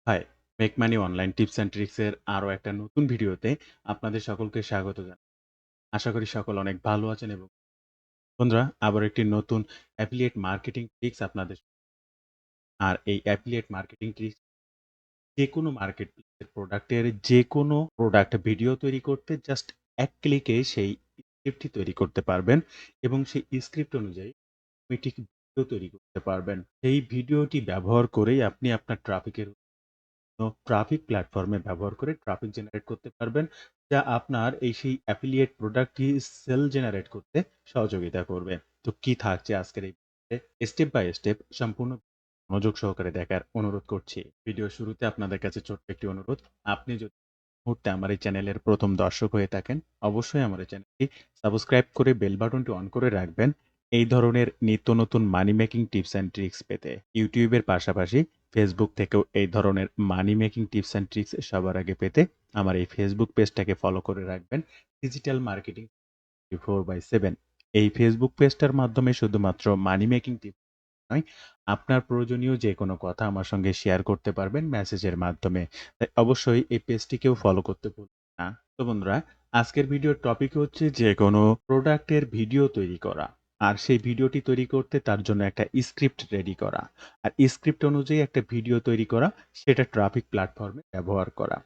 High, make money online tips and tricks এর আরো একটা নতুন ভিডিওতে আপনাদের সকলকে স্বাগত জানাই। আশা করি সকল অনেক ভালো আছেন এবং বন্ধুরা আবার একটি নতুন অ্যাফিলিয়েট মার্কেটিং ট্রিক্স আপনাদের। আর এই অ্যাফিলিয়েট মার্কেটিং ট্রিক্স যেকোনো মার্কেট প্লেসের প্রোডাক্টের যেকোনো প্রোডাক্ট ভিডিও তৈরি করতে জাস্ট এক ক্লিকে সেই স্ক্রিপ্টটি তৈরি করতে পারবেন এবং সেই স্ক্রিপ্ট অনুযায়ী অটোমেটিক ভিডিও তৈরি করতে পারবেন। সেই ভিডিওটি ব্যবহার করেই আপনি আপনার ট্রাফিক প্ল্যাটফর্মে ব্যবহার করে ট্রাফিক জেনারেট করতে পারবেন, যা আপনার এই সেই অ্যাফিলিয়েট প্রোডাক্টটি সেল জেনারেট করতে সহযোগিতা করবে। তো কি থাকছে আজকের এই স্টেপ বাই স্টেপ সম্পূর্ণ মনোযোগ সহকারে দেখার অনুরোধ করছি। ভিডিও শুরুতে আপনাদের কাছে ছোট্ট একটি অনুরোধ, আপনি যদি মুহূর্তে আমার এই চ্যানেলের প্রথম দর্শক হয়ে থাকেন, অবশ্যই আমার এই চ্যানেলটি সাবস্ক্রাইব করে বেল বাটনটি অন করে রাখবেন এই ধরনের নিত্য নতুন মানি মেকিং টিপস অ্যান্ড ট্রিক্স পেতে। ইউটিউবের পাশাপাশি ফেসবুক থেকেও এই ধরনের মানি মেকিং টিপস অ্যান্ড ট্রিক্স সবার আগে পেতে আমার এই ফেসবুক পেজটাকে ফলো করে রাখবেন। ডিজিটাল মার্কেটিং 24/7 এই ফেসবুক পেজটার মাধ্যমে শুধুমাত্র মানি মেকিং টিপস নয়, আপনার প্রয়োজনীয় যে কোনো কথা আমার সঙ্গে শেয়ার করতে পারবেন মেসেজের মাধ্যমে। তাই অবশ্যই এই পেজটিকেও ফলো করতে ভুলবেন না। তো বন্ধুরা, আজকের ভিডিওর টপিক হচ্ছে যে কোনো প্রোডাক্টের ভিডিও তৈরি করা। আর সেই ভিডিওটি তৈরি করতে তার জন্য একটা স্ক্রিপ্ট রেডি করা। আর স্ক্রিপ্ট অনুযায়ী একটা ভিডিও তৈরি করা, সেটা ট্রাফিক প্ল্যাটফর্মে ব্যবহার করা।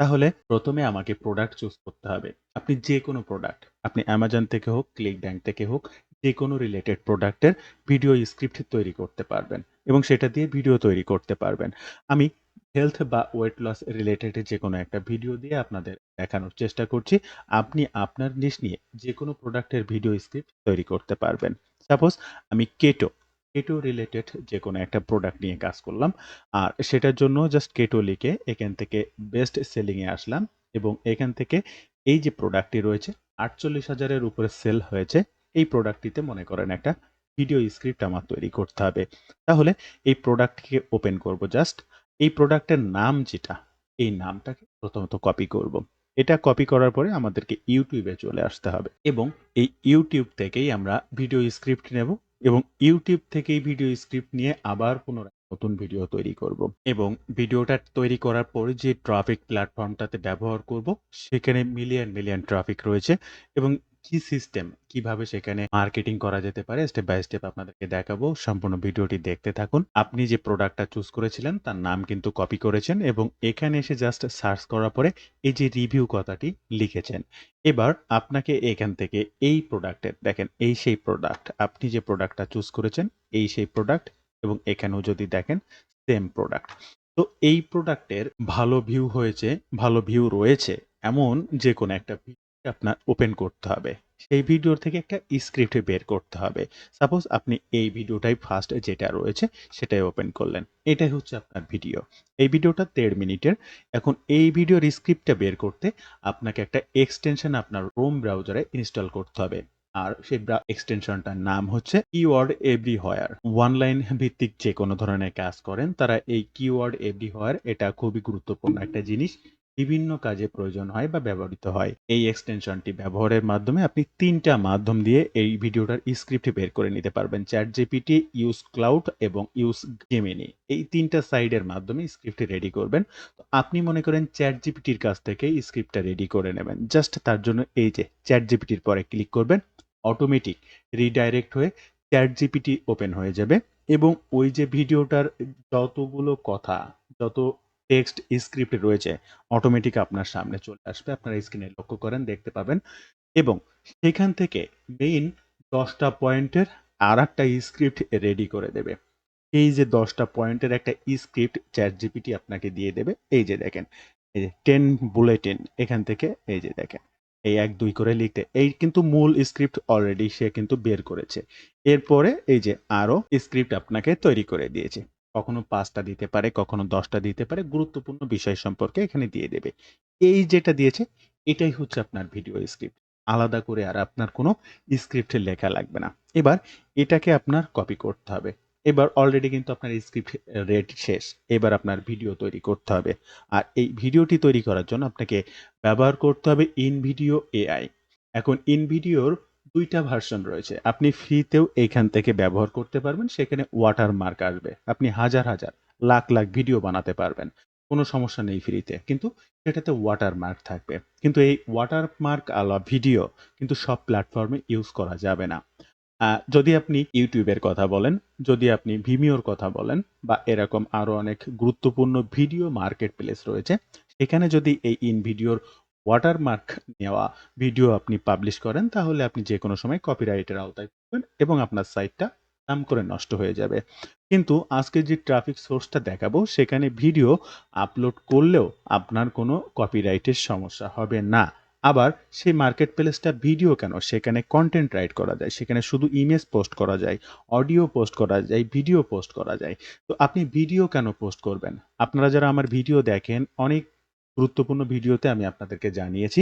তাহলে প্রথমে আমাকে প্রোডাক্ট চুজ করতে হবে। আপনি যে কোনো প্রোডাক্ট, আপনি অ্যামাজন থেকে হোক, ক্লিক ব্যাংক থেকে হোক, যে কোনো রিলেটেড প্রোডাক্টের ভিডিও স্ক্রিপ্ট তৈরি করতে পারবেন এবং সেটা দিয়ে ভিডিও তৈরি করতে পারবেন। আমি হেলথ বা ওয়েট লস রিলেটেড যে কোনো একটা ভিডিও দিয়ে আপনাদের দেখানোর চেষ্টা করছি। আপনি আপনার নিশ নিয়ে যে কোনো প্রোডাক্টের ভিডিও স্ক্রিপ্ট তৈরি করতে পারবেন। সাপোজ আমি কেটো রিলেটেড যে কোনো একটা প্রোডাক্ট নিয়ে কাজ করলাম, আর সেটার জন্য জাস্ট কেটো লিখে এখান থেকে বেস্ট সেলিংয়ে আসলাম এবং এখান থেকে এই যে প্রোডাক্টটি রয়েছে 48,000-এর উপরে সেল হয়েছে, এই প্রোডাক্টটিতে মনে করেন একটা ভিডিও স্ক্রিপ্ট আমার তৈরি করতে হবে। তাহলে এই প্রোডাক্টকে ওপেন করব জাস্ট। এই প্রোডাক্টের নাম যেটা, এই নামটাকে প্রথমত কপি করব। এটা কপি করার পরে আমাদেরকে ইউটিউবে চলে আসতে হবে এবং এই ইউটিউব থেকেই আমরা ভিডিও স্ক্রিপ্ট নেব এবং ইউটিউব থেকেই ভিডিও স্ক্রিপ্ট নিয়ে আবার পুনরায় নতুন ভিডিও তৈরি করব এবং ভিডিওটা তৈরি করার পরে যে ট্রাফিক প্ল্যাটফর্মটাতে ব্যবহার করব, সেখানে মিলিয়ন মিলিয়ন ট্রাফিক রয়েছে এবং কি সিস্টেম কিভাবে সেখানে মার্কেটিং করা যেতে পারে স্টেপ বাই স্টেপ আপনাদেরকে দেখাবো। সম্পূর্ণ ভিডিওটি দেখতে থাকুন। আপনি যে প্রোডাক্টটা চুজ করেছিলেন তার নাম কিন্তু কপি করেছেন এবং এখানে এসে জাস্ট সার্চ করার পরে এই যে রিভিউ কথাটি লিখেছেন। এবার আপনাকে এখান থেকে এই প্রোডাক্টের দেখেন, এই সেই প্রোডাক্ট, আপনি যে প্রোডাক্টটা চুজ করেছেন এই সেই প্রোডাক্ট এবং এখানেও যদি দেখেন সেম প্রোডাক্ট। তো এই প্রোডাক্টের ভালো ভিউ হয়েছে, ভালো ভিউ রয়েছে এমন যে কোনো একটা আপনার ওপেন করতে হবে। সেই ভিডিওর থেকে একটা স্ক্রিপ্ট বের করতে হবে। সাপোজ আপনি এই ভিডিওটাই ফার্স্ট যেটা রয়েছে সেটাই ওপেন করলেন। এটাই হচ্ছে আপনার ভিডিও। এই ভিডিওটা ১.৫ মিনিটের। এখন এই ভিডিওর স্ক্রিপ্টটা বের করতে আপনাকে একটা এক্সটেনশন আপনার ক্রোম ব্রাউজারে ইনস্টল করতে হবে। আর সেই এক্সটেনশনটার নাম হচ্ছে কিওয়ার্ড এভরিহোয়ার। অনলাইন ভিত্তিক যে কোনো ধরনের কাজ করেন তারা এই কিওয়ার্ড এভরিহোয়ার, এটা খুবই গুরুত্বপূর্ণ একটা জিনিস। বিভিন্ন কাজে প্রয়োজন হয় বা ব্যবহৃত হয়। এই এক্সটেনশনটি ব্যবহারের মাধ্যমে আপনি ৩টা মাধ্যম দিয়ে এই ভিডিওটার স্ক্রিপ্ট বের করে নিতে পারবেন। ChatGPT, ইউজ ক্লাউড এবং ইউজ জেমিনি। এই ৩টা সাইডের মাধ্যমে স্ক্রিপ্ট রেডি করবেন। তো আপনি মনে করেন ChatGPTর কাছ থেকে স্ক্রিপ্টটা রেডি করে নেবেন। জাস্ট তার জন্য এই যে ChatGPTর পরে ক্লিক করবেন, অটোমেটিক রিডাইরেক্ট হয়ে ChatGPT ওপেন হয়ে যাবে এবং ওই যে ভিডিওটার যতগুলো কথা, যত টেক্সট স্ক্রিপ্ট রয়েছে অটোমেটিক আপনার সামনে চলে আসবে। আপনারা স্ক্রিনে লক্ষ্য করেন, দেখতে পাবেন এবং সেখান থেকে মেইন ১০টা পয়েন্টের আরেকটা স্ক্রিপ্ট রেডি করে দেবে। এই যে ১০টা পয়েন্টের একটা স্ক্রিপ্ট ChatGPT আপনাকে দিয়ে দেবে। এই যে দেখেন, এই যে 10 বুলেটিন এখান থেকে এই যে দেখেন, এই ১-২ করে লিখতে এই কিন্তু মূল স্ক্রিপ্ট অলরেডি সে কিন্তু বের করেছে। এরপরে এই যে আরো স্ক্রিপ্ট আপনাকে তৈরি করে দিয়েছে। কখনো ৫টা দিতে পারে, কখনো ১০টা দিতে পারে। গুরুত্বপূর্ণ বিষয় সম্পর্কে এখানে দিয়ে দেবে। এই যেটা দিয়েছে এটাই হচ্ছে আপনার ভিডিও স্ক্রিপ্ট। আলাদা করে আর আপনার কোনো স্ক্রিপ্ট লেখা লাগবে না। এবার এটাকে আপনার কপি করতে হবে। এবার অলরেডি কিন্তু আপনার স্ক্রিপ্ট রেডি শেষ। এবার আপনার ভিডিও তৈরি করতে হবে। আর এই ভিডিওটি তৈরি করার জন্য আপনাকে ব্যবহার করতে হবে ইনভিডিও এআই। এখন ইনভিডিওর ২ টা ভার্সন রয়েছে। আপনি ফ্রিতেও এইখান থেকে ব্যবহার করতে পারবেন। সেখানে ওয়াটারমার্ক আসবে। আপনি হাজার, হাজার, লাখ, লাখ ভিডিও বানাতে পারবেন। কোনো সমস্যা নেই ফ্রিতে। কিন্তু সেটাতে ওয়াটারমার্ক থাকবে। কিন্তু এই ওয়াটারমার্ক আলা ভিডিও কিন্তু সব প্ল্যাটফর্মে ইউজ করা যাবে না। যদি আপনি YouTube এর কথা বলেন, যদি আপনি Vimeo র কথা বলেন বা এরকম আরো অনেক গুরুত্বপূর্ণ ভিডিও মার্কেট প্লেস রয়েছে, সেখানে যদি এই ইন-ভিডিওর ওয়াটারমার্ক নেওয়া ভিডিও আপনি পাবলিশ করেন, তাহলে আপনি যেকোনো সময় কপিরাইটের আওতায় পড়বেন এবং আপনার সাইটটা দাম করে নষ্ট হয়ে যাবে। কিন্তু আজকে যে ট্রাফিক সোর্সটা দেখাবো, সেখানে ভিডিও আপলোড করলেও আপনার কোনো কপিরাইটের সমস্যা হবে না। আবার সেই মার্কেট প্লেসটা ভিডিও কেন? সেখানে কনটেন্ট রাইট করা যায়। সেখানে শুধু ইমেজ পোস্ট করা যায়, অডিও পোস্ট করা যায়, ভিডিও পোস্ট করা যায়। তো আপনি ভিডিও কেন পোস্ট করবেন? আপনারা যারা আমার ভিডিও দেখেন, অনেক গুরুত্বপূর্ণ ভিডিওতে আমি আপনাদেরকে জানিয়েছি,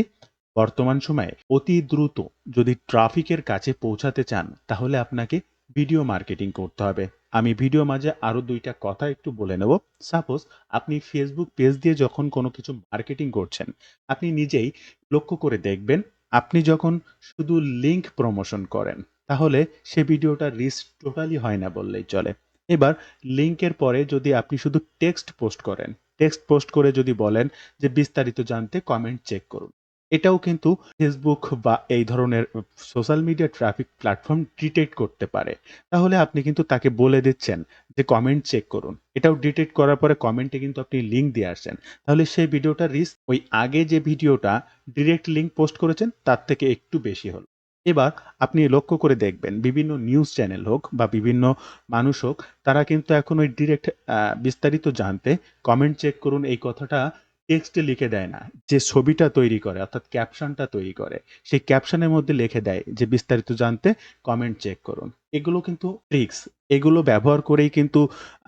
বর্তমান সময়ে অতি দ্রুত যদি ট্রাফিকের কাছে পৌঁছাতে চান, তাহলে আপনাকে ভিডিও মার্কেটিং করতে হবে। আমি ভিডিও মাঝে আরো ২ টা কথা একটু বলে নেব। সাপোজ আপনি Facebook পেজ দিয়ে যখন কোনো কিছু মার্কেটিং করছেন, আপনি নিজেই লক্ষ্য করে দেখবেন, আপনি যখন শুধু লিঙ্ক প্রমোশন করেন, তাহলে সে ভিডিওটার রিচ টোটালি হয় না বললেই চলে। এবার লিঙ্কের পরে যদি আপনি শুধু টেক্সট পোস্ট করেন, টেক্সট পোস্ট করে যদি বলেন যে বিস্তারিত জানতে কমেন্ট চেক করুন। এটাও কিন্তু Facebook বা এই ধরনের social media traffic platform detect করতে পারে। তাহলে আপনি কিন্তু তাকে বলে দিচ্ছেন যে কমেন্ট চেক করুন। এটাও ডিটেক্ট করার পরে কমেন্টে কিন্তু আপনি লিঙ্ক দিয়ে আসছেন। তাহলে সেই ভিডিওটার রিচ ওই আগে যে ভিডিওটা ডিরেক্ট লিঙ্ক পোস্ট করেছেন তার থেকে একটু বেশি হলো। এবার আপনি লক্ষ্য করে দেখবেন বিভিন্ন নিউজ চ্যানেল হোক বা বিভিন্ন মানুষ হোক, তারা কিন্তু এখন ওই ডিরেক্ট বিস্তারিত জানতে কমেন্ট চেক করুন এই কথাটা টেক্সটে লিখে দেয় না। যে ছবিটা তৈরি করে অর্থাৎ ক্যাপশনটা তৈরি করে, সেই ক্যাপশনের মধ্যে লিখে দেয় যে বিস্তারিত জানতে কমেন্ট চেক করুন। এগুলো কিন্তু ট্রিক্স। এগুলো ব্যবহার করেই কিন্তু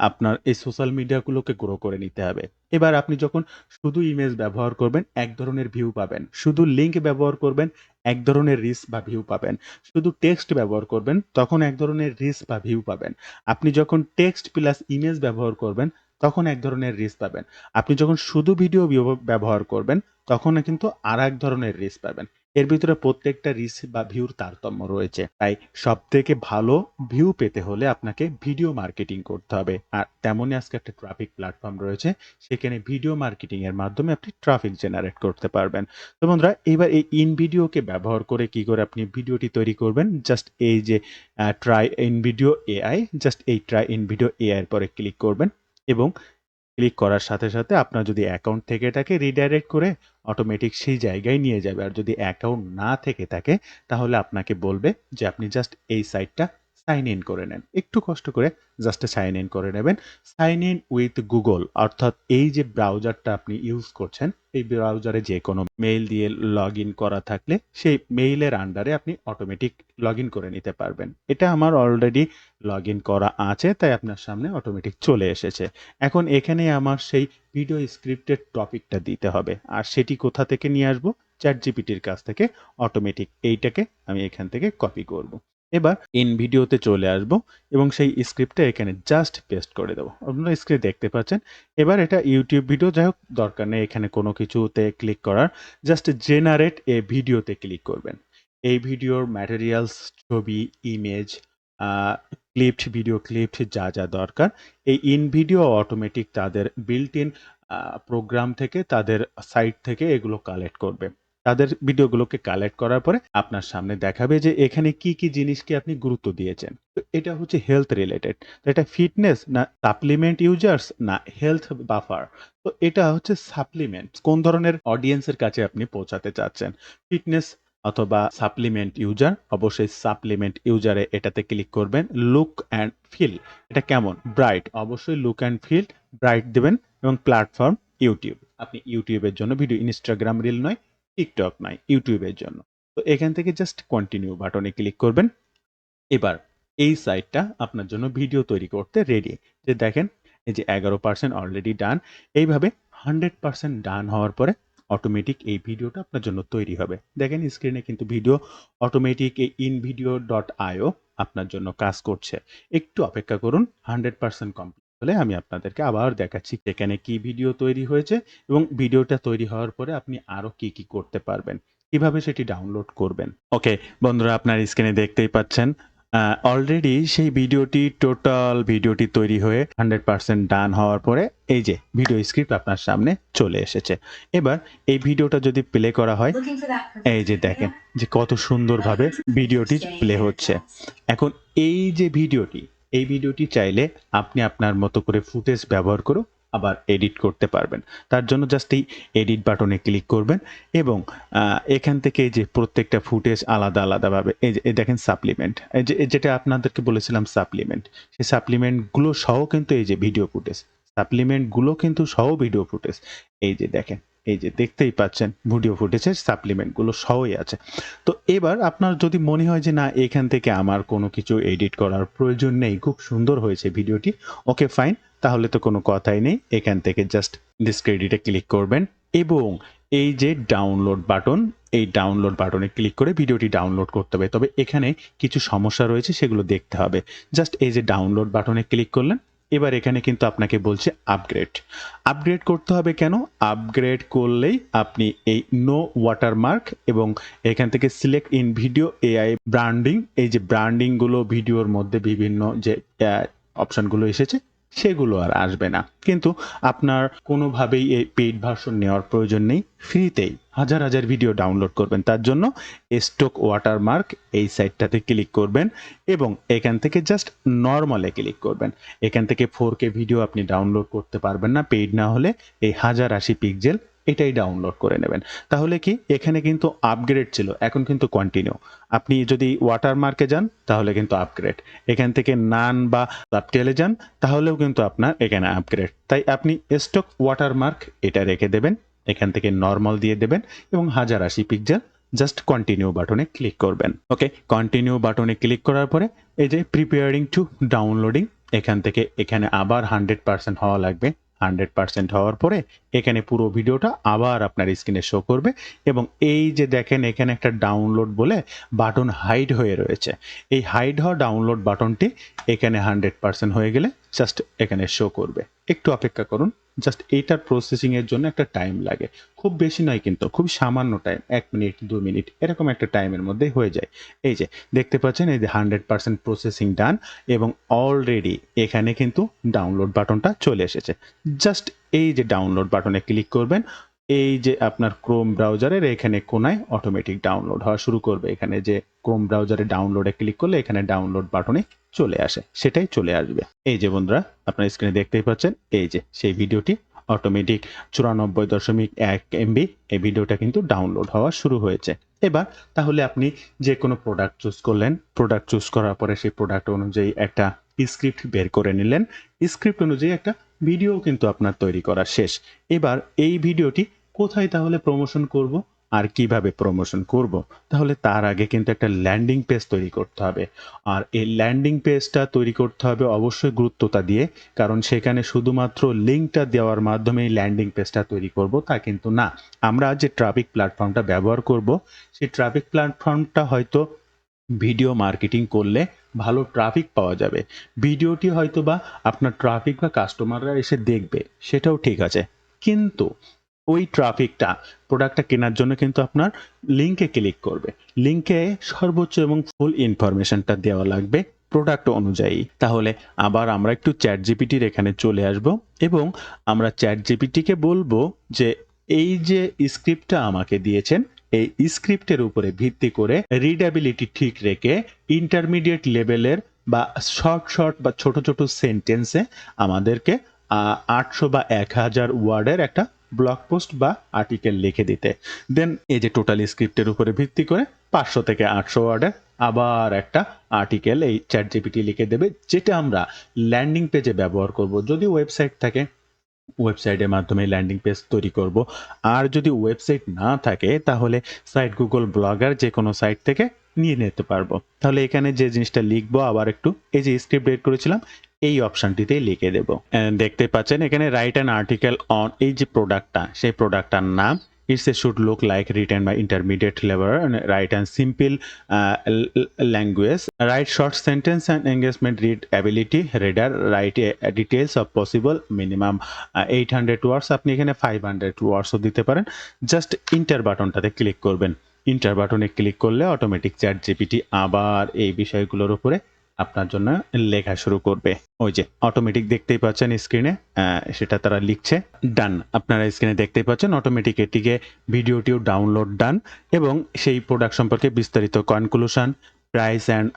আপনার এই সোশ্যাল মিডিয়াগুলোকে গ্রো করে নিতে হবে। এবার আপনি যখন শুধু ইমেজ ব্যবহার করবেন, এক ধরনের ভিউ পাবেন। শুধু লিঙ্ক ব্যবহার করবেন, এক ধরনের রিচ বা ভিউ পাবেন। শুধু টেক্সট ব্যবহার করবেন, তখন এক ধরনের রিচ বা ভিউ পাবেন। আপনি যখন টেক্সট প্লাস ইমেজ ব্যবহার করবেন, তখন এক ধরনের রিচ পাবেন। আপনি যখন শুধু ভিডিও ব্যবহার করবেন, তখন কিন্তু আরেক ধরনের রিচ পাবেন। এর ভিতরে প্রত্যেকটা রিচ বা ভিউর তারতম্য রয়েছে। তাই সবথেকে ভালো ভিউ পেতে হলে আপনাকে ভিডিও মার্কেটিং করতে হবে। আর তেমনই আজকে একটা ট্রাফিক প্ল্যাটফর্ম রয়েছে। সেখানে ভিডিও মার্কেটিং এর মাধ্যমে আপনি ট্রাফিক জেনারেট করতে পারবেন। তো বন্ধুরা, এবার এই ইন ভিডিওকে ব্যবহার করে কি করে আপনি ভিডিওটি তৈরি করবেন? জাস্ট এই যে try in video AI, just এই ট্রাই ইন ভিডিও এআই এর পরে ক্লিক করবেন এবং ক্লিক করার সাথে, সাথে আপনার যদি অ্যাকাউন্ট থেকে থাকে রিডাইরেক্ট করে অটোমেটিক সেই জায়গায় নিয়ে যাবে। আর যদি অ্যাকাউন্ট না থেকে থাকে, তাহলে আপনাকে বলবে যে আপনি জাস্ট এই সাইটটা সাইন ইন করে নেন। একটু কষ্ট করে জাস্ট সাইন ইন করে নেবেন। সাইন ইন উইথ গুগল, অর্থাৎ এই যে ব্রাউজারটা আপনি ইউজ করছেন, এই ব্রাউজারে যেকোনো মেইল দিয়ে লগইন করা থাকলে সেই মেইলের আন্ডারে আপনি অটোমেটিক লগইন করে নিতে পারবেন। এটা আমার অলরেডি লগইন করা আছে, তাই আপনার সামনে অটোমেটিক চলে এসেছে। এখন এখানে আমার সেই ভিডিও স্ক্রিপ্টের টপিকটা দিতে হবে। আর সেটি কোথা থেকে নিয়ে আসবো? চ্যাটজিপিটির কাছ থেকে অটোমেটিক এইটাকে আমি এখান থেকে কপি করব। এবার ইন ভিডিওতে চলে আসবো এবং সেই স্ক্রিপ্টটা এখানে জাস্ট পেস্ট করে দেবো। আপনারা স্ক্রিনে দেখতে পাচ্ছেন। এবার এটা ইউটিউব ভিডিও, যাই হোক দরকার নেই এখানে কোনো কিছুতে ক্লিক করার। জাস্ট জেনারেট এ ভিডিওতে ক্লিক করবেন। এই ভিডিওর ম্যাটেরিয়ালস, ছবি, ইমেজ, আ ক্লিপড, ভিডিও ক্লিপড যা, যা দরকার এই ইন ভিডিও অটোমেটিক তাদের বিল্ট ইন প্রোগ্রাম থেকে, তাদের সাইট থেকে এগুলো কালেক্ট করবে। তাদের ভিডিওগুলোকে কালেক্ট করার পরে আপনার সামনে দেখাবে যে এখানে কি, কি জিনিসকে আপনি গুরুত্ব দিয়েছেন। তো এটা হচ্ছে হেলথ রিলেটেড। তো এটা ফিটনেস না সাপ্লিমেন্ট ইউজার্স না হেলথ বাফার। তো এটা হচ্ছে সাপ্লিমেন্ট। কোন ধরনের অডিয়েন্সের কাছে আপনি পৌঁছাতে চাচ্ছেন? ফিটনেস অথবা সাপ্লিমেন্ট ইউজার, অবশ্যই সাপ্লিমেন্ট ইউজারে এটাতে ক্লিক করবেন। লুক অ্যান্ড ফিল, এটা কেমন? ব্রাইট, অবশ্যই লুক অ্যান্ড ফিল ব্রাইট দিবেন এবং প্ল্যাটফর্ম ইউটিউব। আপনি ইউটিউবের জন্য ভিডিও, ইনস্টাগ্রাম রিল নয়, টিকটক নয়, ইউটিউবের জন্য। তো এখান থেকে জাস্ট কন্টিনিউ বাটনে ক্লিক করবেন। এবার এই সাইটটা আপনার জন্য ভিডিও তৈরি করতে রেডি। যে দেখেন এই যে 11% অলরেডি ডান। এইভাবে 100% ডান হওয়ার পরে অটোমেটিক এই ভিডিওটা আপনার জন্য তৈরি হবে। দেখেন স্ক্রিনে কিন্তু ভিডিও অটোমেটিক এই invideo.io আপনার জন্য কাজ করছে। একটু অপেক্ষা করুন, 100% কমপ্লিট হলে আমি আপনাদেরকে আবার দেখাচ্ছি এখানে কি ভিডিও তৈরি হয়েছে এবং ভিডিওটা তৈরি হওয়ার পরে আপনি আরো কি, কি করতে পারবেন। কিভাবে সেটি ডাউনলোড করবেন। ওকে বন্ধুরা, আপনার স্ক্রিনে দেখতেই পাচ্ছেন অলরেডি সেই ভিডিওটি তৈরি হয়ে 100% ডান হওয়ার পরে এই যে ভিডিও স্ক্রিপ্ট আপনার সামনে চলে এসেছে। এবার এই ভিডিওটা যদি প্লে করা হয়, এই যে দেখেন যে কত সুন্দরভাবে ভিডিওটি প্লে হচ্ছে। এখন এই ভিডিওটি চাইলে আপনি আপনার মতো করে ফুটেজ ব্যবহার করেও আবার এডিট করতে পারবেন। তার জন্য জাস্ট এই এডিট বাটনে ক্লিক করবেন এবং এখান থেকে এই যে প্রত্যেকটা ফুটেজ আলাদাভাবে এই দেখেন সাপ্লিমেন্ট, যেটা আপনাদেরকে বলেছিলাম সাপ্লিমেন্ট। সেই সাপ্লিমেন্টগুলো সহ কিন্তু এই যে ভিডিও ফুটেজ, সাপ্লিমেন্টগুলো কিন্তু সহ ভিডিও ফুটেজ। এই যে দেখেন, এই যে দেখতেই পাচ্ছেন ভিডিও ফুটেজের সাপ্লিমেন্টগুলো সহই আছে। তো এবার আপনার যদি মনে হয় যে না এখান থেকে আমার কোনো কিছু এডিট করার প্রয়োজন নেই, খুব সুন্দর হয়েছে ভিডিওটি, ওকে ফাইন, তাহলে তো কোনো কথাই নেই। এখান থেকে জাস্ট ডিসক্রেডিটে ক্লিক করবেন এবং এই যে ডাউনলোড বাটন, এই ডাউনলোড বাটনে ক্লিক করে ভিডিওটি ডাউনলোড করতে হবে। তবে এখানে কিছু সমস্যা রয়েছে, সেগুলো দেখতে হবে। জাস্ট এই যে ডাউনলোড বাটনে ক্লিক করলেন, এবার এখানে কিন্তু আপনাকে বলছে আপগ্রেড করতে হবে। কেন আপগ্রেড করলেই আপনি এই নো ওয়াটারমার্ক এবং এখান থেকে select in video AI branding, এই যে ব্র্যান্ডিংগুলো ভিডিওর মধ্যে বিভিন্ন যে অপশনগুলো এসেছে সেগুলো আর আসবে না। কিন্তু আপনার কোনোভাবেই এই পেইড ভার্সন নেওয়ার প্রয়োজন নেই, ফ্রিতেই হাজার ভিডিও ডাউনলোড করবেন। তার জন্য স্টক ওয়াটারমার্ক এই সাইটটাতে ক্লিক করবেন এবং এখান থেকে জাস্ট নরমালে ক্লিক করবেন। এখান থেকে 4K ভিডিও আপনি ডাউনলোড করতে পারবেন না পেইড না হলে। এই 1080 পিক্সেল এটাই ডাউনলোড করে নেবেন। তাহলে কি এখানে কিন্তু আপগ্রেড ছিল, এখন কিন্তু কন্টিনিউ। আপনি যদি ওয়াটারমার্কে যান তাহলে কিন্তু আপগ্রেড, এখান থেকে নান বা সাবটেলে যান তাহলেও কিন্তু আপনার এখানে আপগ্রেড। তাই আপনি স্টক ওয়াটারমার্ক এটা রেখে দেবেন, এখান থেকে নরমাল দিয়ে দেবেন এবং 1080 পিক্সেল জাস্ট কন্টিনিউ বাটনে ক্লিক করবেন। ওকে, কন্টিনিউ বাটনে ক্লিক করার পরে এই যে প্রিপেয়ারিং টু ডাউনলোডিং, এখান থেকে এখানে আবার 100% হওয়া লাগবে। 100% হওয়ার পরে এখানে পুরো ভিডিওটা আবার আপনার স্ক্রিনে শো করবে এবং এই যে দেখেন এখানে একটা ডাউনলোড বলে বাটন হাইড হয়ে রয়েছে। এই হাইড হওয়া ডাউনলোড বাটনটি এখানে 100% হয়ে গেলে জাস্ট এখানে শো করবে। একটু অপেক্ষা করুন, জাস্ট এইটার প্রসেসিং এর জন্য একটা টাইম লাগে, খুব বেশি নয় কিন্তু খুব সামান্য টাইম, 1 মিনিট 2 মিনিট এরকম একটা টাইমের মধ্যে হয়ে যায়। এই যে দেখতে পাচ্ছেন এই যে 100% প্রসেসিং ডান এবং অলরেডি এখানে কিন্তু ডাউনলোড বাটনটা চলে এসেছে। জাস্ট এই যে ডাউনলোড বাটনে ক্লিক করবেন, এই যে আপনার ক্রোম ব্রাউজারের এখানে কোনায় অটোমেটিক ডাউনলোড হওয়া শুরু করবে। এখানে যে ক্রোম ব্রাউজারে ডাউনলোডে ক্লিক করলে এখানে ডাউনলোড বাটনে চলে আসে, সেটাই চলে আসবে। এই যে বন্ধুরা আপনার স্ক্রিনে দেখতেই পাচ্ছেন এই যে সেই ভিডিওটি অটোমেটিক 94.1 এমবি এই ভিডিওটা কিন্তু ডাউনলোড হওয়া শুরু হয়েছে। এবার তাহলে আপনি যে কোনো প্রোডাক্ট চুজ করলেন, প্রোডাক্ট চুজ করার পরে সেই প্রোডাক্ট অনুযায়ী একটা স্ক্রিপ্ট বের করে নিলেন, স্ক্রিপ্ট অনুযায়ী একটা ভিডিও কিন্তু আপনার তৈরি করা শেষ। এবার এই ভিডিওটি কোথায় তাহলে প্রমোশন করব আর কিভাবে প্রমোশন করব, তাহলে তার আগে কিন্তু একটা ল্যান্ডিং পেজ তৈরি করতে হবে। আর এই ল্যান্ডিং পেজটা তৈরি করতে হবে অবশ্যই গুরুত্বতা দিয়ে, কারণ সেখানে শুধুমাত্র লিঙ্কটা দেওয়ার মাধ্যমে এই ল্যান্ডিং পেজটা তৈরি করব তা কিন্তু না। আমরা যে ট্রাফিক প্ল্যাটফর্মটা ব্যবহার করব সেই ট্রাফিক প্ল্যাটফর্মটা হয়তো ভিডিও মার্কেটিং করলে ভালো ট্রাফিক পাওয়া যাবে, ভিডিওটি হয়তো বা আপনার ট্রাফিক বা কাস্টমাররা এসে দেখবে, সেটাও ঠিক আছে, কিন্তু ওই ট্রাফিকটা প্রোডাক্টটা কেনার জন্য কিন্তু আপনার লিঙ্কে ক্লিক করবে। লিঙ্কে সর্বোচ্চ এবং ফুল ইনফরমেশনটা দেওয়া লাগবে প্রোডাক্ট অনুযায়ী। তাহলে আবার আমরা একটু চ্যাট জিপিটির এখানে চলে আসব এবং আমরা চ্যাট জিপিটিকে বলবো যে এই যে স্ক্রিপ্টটা আমাকে দিয়েছেন এই স্ক্রিপ্টের উপরে ভিত্তি করে রিডাবিলিটি ঠিক রেখে ইন্টারমিডিয়েট লেভেলের বা শর্ট বা ছোট সেন্টেন্সে আমাদেরকে 800 বা 1000 ওয়ার্ডের একটা ব্লগ পোস্ট বা আর্টিকেল লিখে দিতে। দেন এই যে টোটাল স্ক্রিপ্টের উপরে ভিত্তি করে 500 থেকে 800 ওয়ার্ডের আবার একটা আর্টিকেল এই চ্যাট জিপিটি লিখে দেবে, যেটা আমরা ল্যান্ডিং পেজে ব্যবহার করব। যদি ওয়েবসাইট থাকে ওয়েবসাইটের মাধ্যমে ল্যান্ডিং পেজ তৈরি করব, আর যদি ওয়েবসাইট না থাকে তাহলে সাইট গুগল ব্লগার যে কোনো সাইট থেকে নিয়ে নিতে পারবো। তাহলে এখানে যে জিনিসটা লিখবো আবার একটু এই যে স্ক্রিপ্ট বের করেছিলাম এই অপশনটিতে লিখে দেব। দেখতে পাচ্ছেন এখানে রাইট অ্যান আর্টিকেল অন এই যে প্রোডাক্টটা, সেই প্রোডাক্টটার নাম it's a should look like written by intermediate level and write and simple language, write short sentence and engagement read ability reader, write details of possible minimum 800 words, আপনি এখানে 500 words ও দিতে পারেন। Just inter বাটনটাতে click করবেন। Inter বাটনে click করলে automatic ChatGPT আবার এই বিষয়গুলোর উপরে আপনার জন্য লেখা শুরু করবে। ওই যে অটোমেটিক দেখতেই পাচ্ছেন স্ক্রিনে সেটা তারা লিখছে। ডান। আপনারা স্ক্রিনে দেখতেই পাচ্ছেন অটোমেটিক এটিকে ভিডিওটিও ডাউনলোড ডান এবং সেই প্রোডাক্ট সম্পর্কে বিস্তারিত conclusion, price and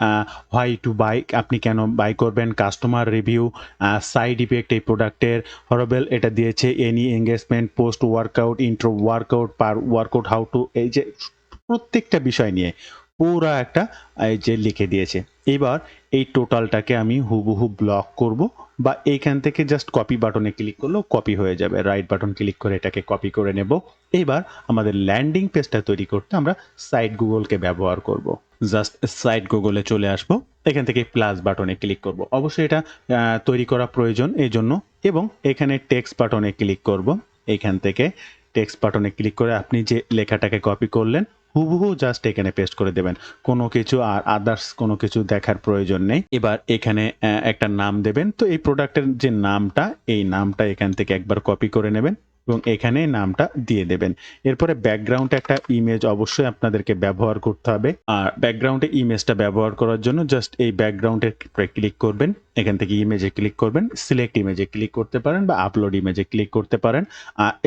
why to buy, আপনি কেন বাই করবেন, কাস্টমার রিভিউ, সাইড ইফেক্ট এই প্রোডাক্টের, হরেবল এটা দিয়েছে, any engagement, post workout, intro workout, per workout how to, এই যে প্রত্যেকটা বিষয় নিয়ে পুরা একটা এই যে লিখে দিয়েছে। এবার এই টোটালটাকে আমি হুবহু ব্লক করব বা এইখান থেকে জাস্ট কপি বাটনে ক্লিক করলেও কপি হয়ে যাবে। রাইট বাটন ক্লিক করে এটাকে কপি করে নেব। এবার আমাদের ল্যান্ডিং পেজটা তৈরি করতে আমরা সাইট গুগলকে ব্যবহার করব। জাস্ট সাইট গুগলে চলে আসব, এখান থেকে প্লাস বাটনে ক্লিক করব। অবশ্যই এটা তৈরি করা প্রয়োজন এই জন্য, এবং এখানে টেক্সট বাটনে ক্লিক করব। এখান থেকে টেক্সট বাটনে ক্লিক করে আপনি যে লেখাটাকে কপি করলেন হুবহু জাস্ট এখানে পেস্ট করে দেবেন। কোনো কিছু আর আদার্স কোনো কিছু দেখার প্রয়োজন নেই। এবার এখানে একটা নাম দেবেন। তো এই প্রোডাক্টের যে নামটা, এই নামটা এখান থেকে একবার কপি করে নেবেন এবং এখানে নামটা দিয়ে দেবেন। এরপরে ব্যাকগ্রাউন্ডে একটা ইমেজ অবশ্যই আপনাদেরকে ব্যবহার করতে হবে। আর ব্যাকগ্রাউন্ডে ইমেজটা ব্যবহার করার জন্য জাস্ট এই ব্যাকগ্রাউন্ডে ক্লিক করবেন। এখান থেকে ইমেজে ক্লিক করবেন, সিলেক্ট ইমেজে ক্লিক করতে পারেন বা আপলোড ইমেজে ক্লিক করতে পারেন।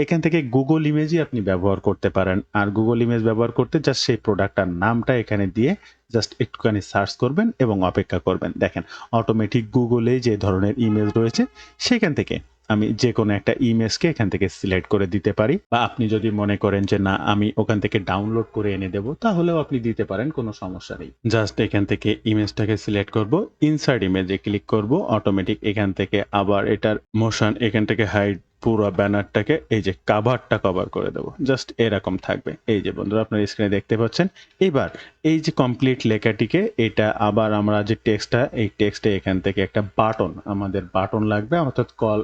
এখান থেকে গুগল ইমেজই আপনি ব্যবহার করতে পারেন। আর গুগল ইমেজ ব্যবহার করতে জাস্ট সেই প্রোডাক্টটার নামটা এখানে দিয়ে জাস্ট একটুখানি সার্চ করবেন এবং অপেক্ষা করবেন। দেখেন অটোমেটিক গুগলে যে ধরনের ইমেজ রয়েছে সেখান থেকে আমি যে কোনো একটা ইমেজকে এখান থেকে সিলেক্ট করে দিতে পারি, বা আপনি যদি মনে করেন যে না আমি ওখান থেকে ডাউনলোড করে এনে দেবো তাহলেও আপনি দিতে পারেন, কোনো সমস্যা নেই। জাস্ট এখান থেকে ইমেজটাকে সিলেক্ট করব, ইনসার্ট ইমেজে ক্লিক করব, অটোমেটিক এখান থেকে আবার এটার মোশন এখান থেকে হাইড পুরো ব্যানারটাকে এই যে কাভারটা কভার করে দেবো। জাস্ট এরকম থাকবে। এই যে বন্ধুরা আপনার স্ক্রিনে দেখতে পাচ্ছেন। এবার এই যে কমপ্লিট লেখাটিকে এটা আবার আমরা যে টেক্সটটা, এই টেক্সটে এখান থেকে একটা বাটন, আমাদের বাটন লাগবে, অর্থাৎ কল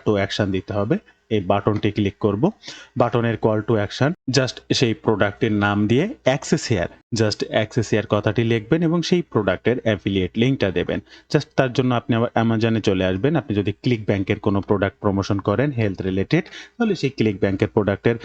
টু অ্যাকশন দিতে হবে। এই বাটনটি ক্লিক করব। বাটনের কল টু অ্যাকশন জাস্ট সেই প্রোডাক্টের নাম দিয়ে access here, just access here কথাটি লিখবেন এবং সেই প্রোডাক্টের অ্যাফিলিয়েট লিঙ্কটা দেবেন। জাস্ট তার জন্য আপনি আবার অ্যামাজনে চলে আসবেন। আপনি যদি ক্লিক ব্যাংকের কোনো প্রোডাক্ট প্রমোশন করেন হেলথ রিলেটেড, তাহলে সেই ক্লিক ব্যাংকের প্রোডাক্টের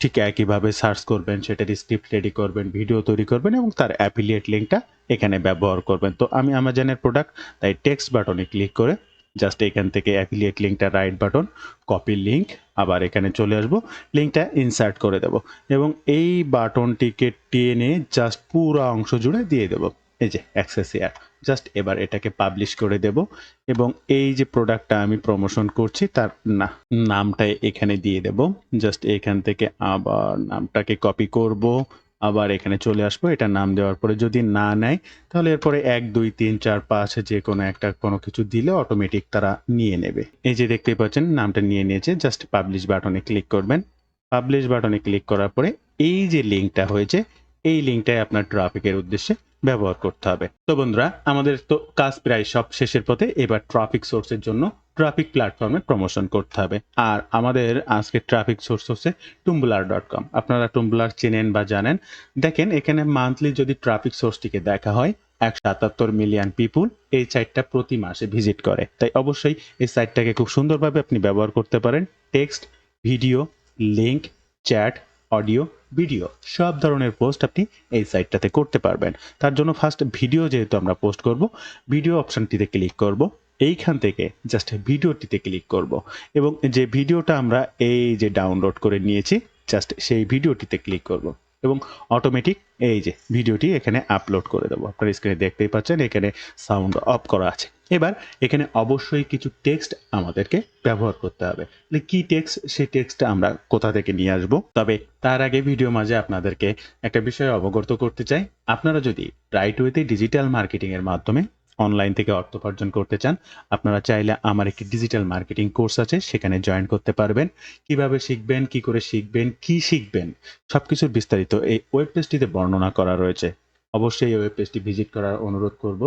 ঠিক একইভাবে সার্চ করবেন, সেটার স্ক্রিপ্ট রেডি করবেন, ভিডিও তৈরি করবেন এবং তার অ্যাফিলিয়েট লিঙ্কটা এখানে ব্যবহার করবেন। তো আমি অ্যামাজনের প্রোডাক্ট, তাই টেক্সট বাটনে ক্লিক করে জাস্ট এখান থেকে অ্যাফিলিয়েট লিঙ্কটা রাইট বাটন, কপি লিঙ্ক, আবার এখানে চলে আসবো, লিঙ্কটা ইনসার্ট করে দেব এবং এই বাটনটিকে টেনে জাস্ট পুরো অংশ জুড়ে দিয়ে দেব। এই যে অ্যাক্সেস হেয়ার, জাস্ট এবার এটাকে পাবলিশ করে দেব এবং এই যে প্রোডাক্টটা আমি প্রমোশন করছি তার নামটা এখানে দিয়ে দেব। জাস্ট এখান থেকে আবার নামটাকে কপি করব, আবার এখানে চলে আসবো। এটা নাম দেওয়ার পরে যদি না নেয় তাহলে এরপরে 1 2 3 4 5 যে কোনো একটা কোনো কিছু দিলে অটোমেটিক তারা নিয়ে নেবে। এই যে দেখতেই পাচ্ছেন নামটা নিয়ে নিয়েছে। জাস্ট পাবলিশ বাটনে ক্লিক করবেন। পাবলিশ বাটনে ক্লিক করার পরে এই যে লিঙ্কটা হয়েছে এই লিঙ্কটাই আপনার ট্রাফিকের উদ্দেশ্যে ব্যবহার করতে হবে। তো বন্ধুরা আমাদের তো কাজ প্রায় সব শেষের পথে। এবার ট্রাফিক সোর্সের জন্য ট্রাফিক প্ল্যাটফর্মে প্রমোশন করতে হবে। আর আমাদের আজকে ট্রাফিক সোর্স হচ্ছে tumblr.com। আপনারা টুম্বলার চেনেন বা জানেন। দেখেন এখানে মান্থলি যদি ট্রাফিক সোর্সটিকে দেখা হয় 177 মিলিয়ন পিপুল এই সাইটটা প্রতি মাসে ভিজিট করে। তাই অবশ্যই এই সাইটটাকে খুব সুন্দরভাবে আপনি ব্যবহার করতে পারেন। Text, video, link, chat, audio, video সব ধরনের পোস্ট আপনি এই সাইটটাতে করতে পারবেন। তার জন্য ফার্স্ট ভিডিও যেহেতু আমরা পোস্ট করব, ভিডিও অপশনটিতে ক্লিক করব। এইখান থেকে জাস্ট ভিডিওটিতে ক্লিক করব এবং যে ভিডিওটা আমরা এই যে ডাউনলোড করে নিয়েছি জাস্ট সেই ভিডিওটিতে ক্লিক করব এবং অটোমেটিক এই যে ভিডিওটি এখানে আপলোড করে দেবো। আপনার স্ক্রিনে দেখতেই পাচ্ছেন এখানে সাউন্ড অফ করা আছে। এবার এখানে অবশ্যই কিছু টেক্সট আমাদেরকে ব্যবহার করতে হবে। কি টেক্সট, সেই টেক্সটটা আমরা কোথা থেকে নিয়ে আসব? তবে তার আগে ভিডিও মাঝে আপনাদেরকে একটা বিষয় অবগত করতে চাই। আপনারা যদি রাইট ওয়েতে ডিজিটাল মার্কেটিং এর মাধ্যমে অনলাইন থেকে অর্থ উপার্জন করতে চান, আপনারা চাইলে আমার একটি ডিজিটাল মার্কেটিং কোর্স আছে, সেখানে জয়েন করতে পারবেন। কিভাবে শিখবেন, কি করে শিখবেন, কি শিখবেন সবকিছুর বিস্তারিত এই ওয়েব পেজটিতে বর্ণনা করা রয়েছে। অবশ্যই এই ওয়েব পেজটি ভিজিট করার অনুরোধ করব।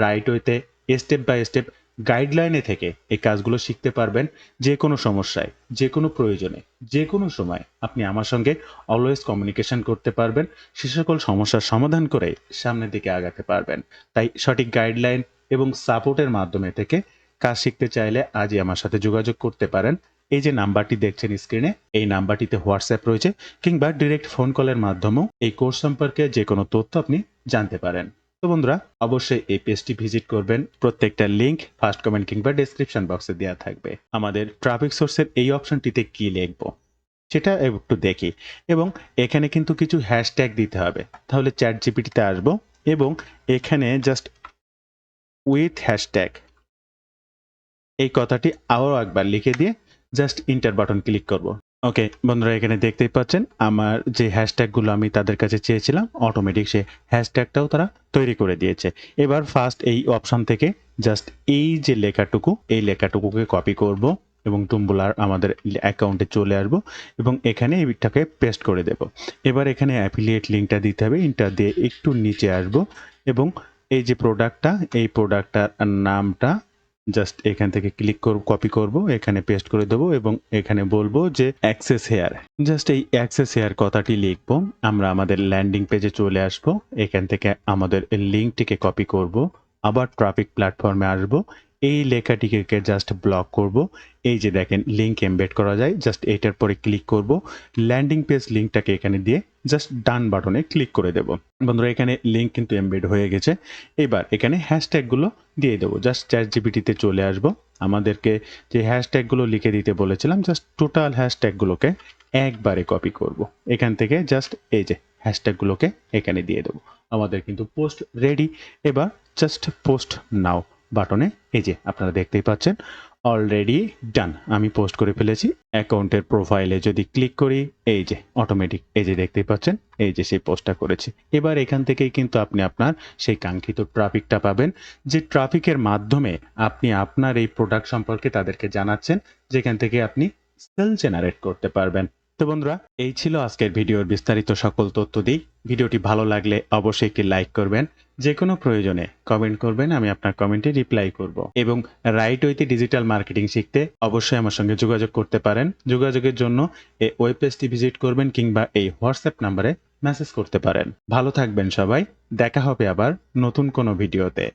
রাইট ওয়েতে স্টেপ বাই স্টেপ গাইডলাইনে থেকে এই কাজগুলো শিখতে পারবেন। যে কোনো সমস্যায়, যে কোনো প্রয়োজনে, যে কোনো সময় আপনি আমার সঙ্গে অলওয়েজ কমিউনিকেশন করতে পারবেন। সে সকল সমস্যার সমাধান করে সামনের দিকে আগাতে পারবেন। তাই সঠিক গাইডলাইন এবং সাপোর্টের মাধ্যমে থেকে কাজ শিখতে চাইলে আজই আমার সাথে যোগাযোগ করতে পারেন। এই যে নাম্বারটি দেখছেন স্ক্রিনে, এই নাম্বারটিতে হোয়াটসঅ্যাপ রয়েছে, কিংবা ডিরেক্ট ফোন কলের মাধ্যমেও এই কোর্স সম্পর্কে যে কোনো তথ্য আপনি জানতে পারেন। তো বন্ধুরা, অবশ্যই এই পেজটি ভিজিট করবেন। প্রত্যেকটা লিংক ফার্স্ট কমেন্ট কিংবা ডেসক্রিপশন বক্সে দেওয়া থাকবে। আমাদের ট্রাফিক সোর্সের এই অপশনটিতে কি লিখবো সেটা একটু দেখি, এবং এখানে কিন্তু কিছু হ্যাশট্যাগ দিতে হবে। তাহলে চ্যাট জিপিটিতে আসবো এবং এখানে জাস্ট উইথ হ্যাশট্যাগ এই কথাটি আরও একবার লিখে দিয়ে জাস্ট ইন্টার বাটন ক্লিক করব। ওকে বন্ধুরা, এখানে দেখতেই পাচ্ছেন আমার যে হ্যাশট্যাগুলো আমি তাদের কাছে চেয়েছিলাম, অটোমেটিক সে হ্যাশট্যাগটাও তারা তৈরি করে দিয়েছে। এবার ফার্স্ট এই অপশন থেকে জাস্ট এই যে লেখাটুকু, এই লেখাটুকুকে কপি করব এবং টুম্বলার আমাদের অ্যাকাউন্টে চলে আসবো এবং এখানে এইটাকে পেস্ট করে দেব। এবার এখানে অ্যাফিলিয়েট লিঙ্কটা দিতে হবে, ইন্টার দিয়ে একটু নিচে আসবো এবং এই যে প্রোডাক্টটা, এই প্রোডাক্টটার নামটা জাস্ট এখান থেকে ক্লিক করব, কপি করব, এখানে পেস্ট করে দেবো এবং এখানে বলবো যে অ্যাক্সেস হেয়ার। জাস্ট এই অ্যাক্সেস হেয়ার কথাটি লিখবো। আমরা আমাদের ল্যান্ডিং পেজে চলে আসব, এখান থেকে আমাদের লিঙ্কটিকে কপি করব, আবার ট্রাফিক প্ল্যাটফর্মে আসব, এই লেখাটিকে জাস্ট ব্লক করব। এই যে দেখেন লিঙ্ক এমবেড করা যায়, জাস্ট এটার পরে ক্লিক করব, ল্যান্ডিং পেজ লিঙ্কটাকে এখানে দিয়ে জাস্ট ডান বাটনে ক্লিক করে দেব। বন্ধুরা, এখানে লিঙ্ক কিন্তু এমবেড হয়ে গেছে। এবার এখানে হ্যাশট্যাগুলো দিয়ে দেবো। জাস্ট চ্যাট জিপিটিতে চলে আসবো, আমাদেরকে যে হ্যাশট্যাগুলো লিখে দিতে বলেছিলাম, জাস্ট টোটাল হ্যাশট্যাগুলোকে একবারে কপি করব। এখান থেকে জাস্ট এই যে হ্যাশট্যাগুলোকে এখানে দিয়ে দেবো। আমাদের কিন্তু পোস্ট রেডি। এবার জাস্ট পোস্ট নাও বাটনে এই যে আপনারা দেখতেই পাচ্ছেন অলরেডি ডান, আমি পোস্ট করে ফেলেছি। অ্যাকাউন্টের প্রোফাইলে যদি ক্লিক করি, এই যে অটোমেটিক এই যে দেখতেই পাচ্ছেন, এই যে সেই পোস্টটা করেছি। এবার এখান থেকেই কিন্তু আপনি আপনার সেই কাঙ্ক্ষিত ট্রাফিকটা পাবেন, যে ট্রাফিকের মাধ্যমে আপনি আপনার এই প্রোডাক্ট সম্পর্কে তাদেরকে জানাচ্ছেন, যেখান থেকে আপনি সেল জেনারেট করতে পারবেন। তো বন্ধুরা, এই ছিল আজকের ভিডিওর বিস্তারিত সকল তথ্য দিই। ভিডিওটি ভালো লাগলে অবশ্যই একটি লাইক করবেন, যে কোনো প্রয়োজনে কমেন্ট করবেন, আমি আপনার কমেন্টে রিপ্লাই করব। এবং রাইট ওয়েতে ডিজিটাল মার্কেটিং শিখতে অবশ্যই আমার সঙ্গে যোগাযোগ করতে পারেন। যোগাযোগের জন্য এই ওয়েব পেজটি ভিজিট করবেন কিংবা এই হোয়াটসঅ্যাপ নাম্বারে মেসেজ করতে পারেন। ভালো থাকবেন সবাই, দেখা হবে আবার নতুন কোনো ভিডিওতে।